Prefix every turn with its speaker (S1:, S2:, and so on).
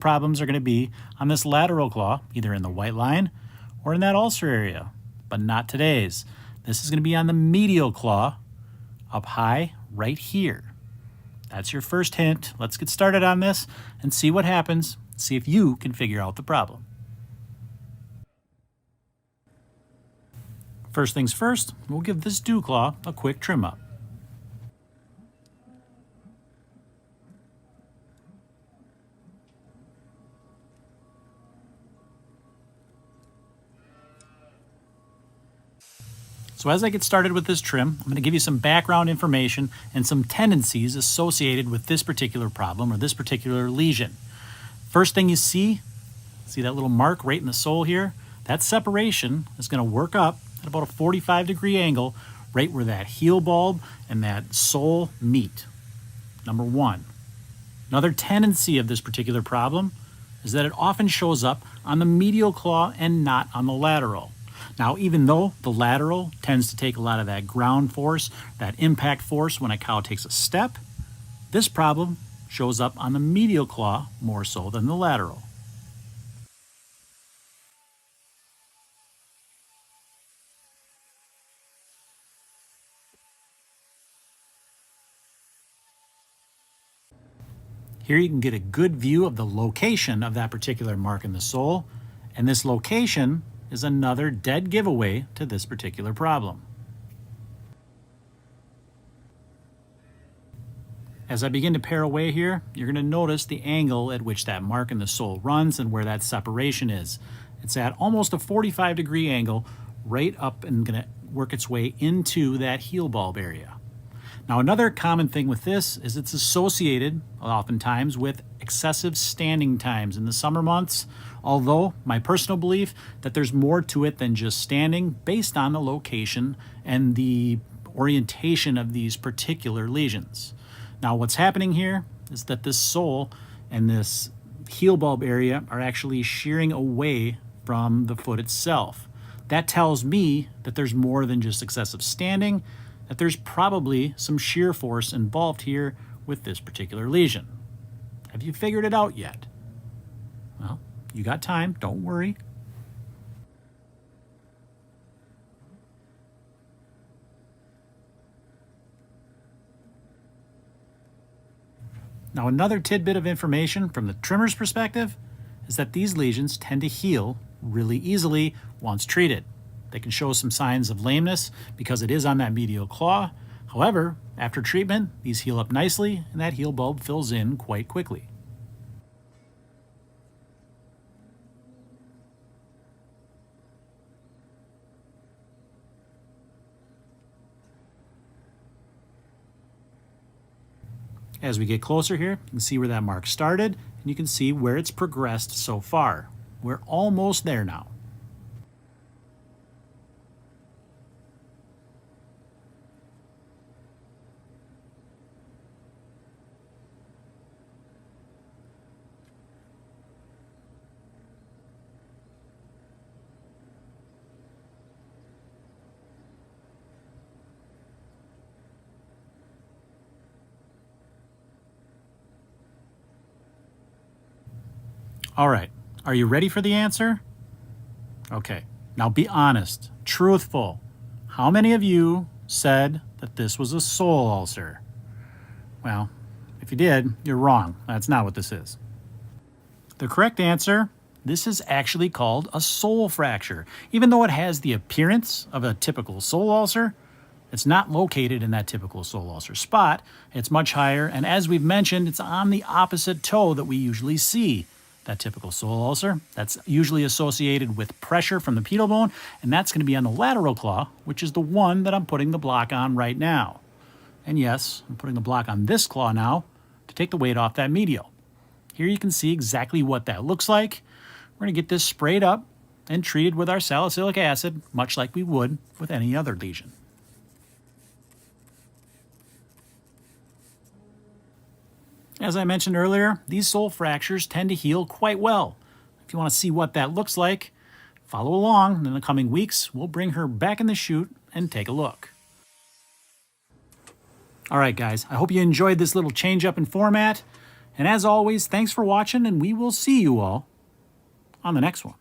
S1: problems are going to be on this lateral claw, either in the white line or in that ulcer area, but not today's. This is going to be on the medial claw up high right here. That's your first hint. Let's get started on this and see what happens. See if you can figure out the problem. First things first, we'll give this dew claw a quick trim up. So as I get started with this trim, I'm going to give you some background information and some tendencies associated with this particular problem or this particular lesion. First thing you see that little mark right in the sole here? That separation is going to work up at about a 45-degree angle right where that heel bulb and that sole meet. Number one. Another tendency of this particular problem is that it often shows up on the medial claw and not on the lateral. Now, even though the lateral tends to take a lot of that ground force, that impact force when a cow takes a step, this problem shows up on the medial claw more so than the lateral. Here you can get a good view of the location of that particular mark in the sole, and this location is another dead giveaway to this particular problem. As I begin to pare away here, you're going to notice the angle at which that mark in the sole runs and where that separation is. It's at almost a 45-degree angle right up and going to work its way into that heel bulb area. Now, another common thing with this is it's associated oftentimes with excessive standing times in the summer months, although my personal belief that there's more to it than just standing based on the location and the orientation of these particular lesions. Now, what's happening here is that this sole and this heel bulb area are actually shearing away from the foot itself. That tells me that there's more than just excessive standing, that there's probably some shear force involved here with this particular lesion. Have you figured it out yet? Well, you got time, don't worry. Now, another tidbit of information from the trimmer's perspective is that these lesions tend to heal really easily once treated. They can show some signs of lameness because it is on that medial claw. However, after treatment, these heal up nicely and that heel bulb fills in quite quickly. As we get closer here, you can see where that mark started, and you can see where it's progressed so far. We're almost there now. All right, are you ready for the answer? Okay, now be honest, truthful. How many of you said that this was a sole ulcer? Well, if you did, you're wrong. That's not what this is. The correct answer, this is actually called a sole fracture. Even though it has the appearance of a typical sole ulcer, it's not located in that typical sole ulcer spot. It's much higher, and as we've mentioned, it's on the opposite toe that we usually see that typical sole ulcer. That's usually associated with pressure from the pedal bone, and that's going to be on the lateral claw, which is the one that I'm putting the block on right now. And yes, I'm putting the block on this claw now to take the weight off that medial. Here you can see exactly what that looks like. We're going to get this sprayed up and treated with our salicylic acid, much like we would with any other lesion. As I mentioned earlier, these sole fractures tend to heal quite well. If you want to see what that looks like, follow along, and in the coming weeks, we'll bring her back in the chute and take a look. All right, guys, I hope you enjoyed this little change up in format. And as always, thanks for watching, and we will see you all on the next one.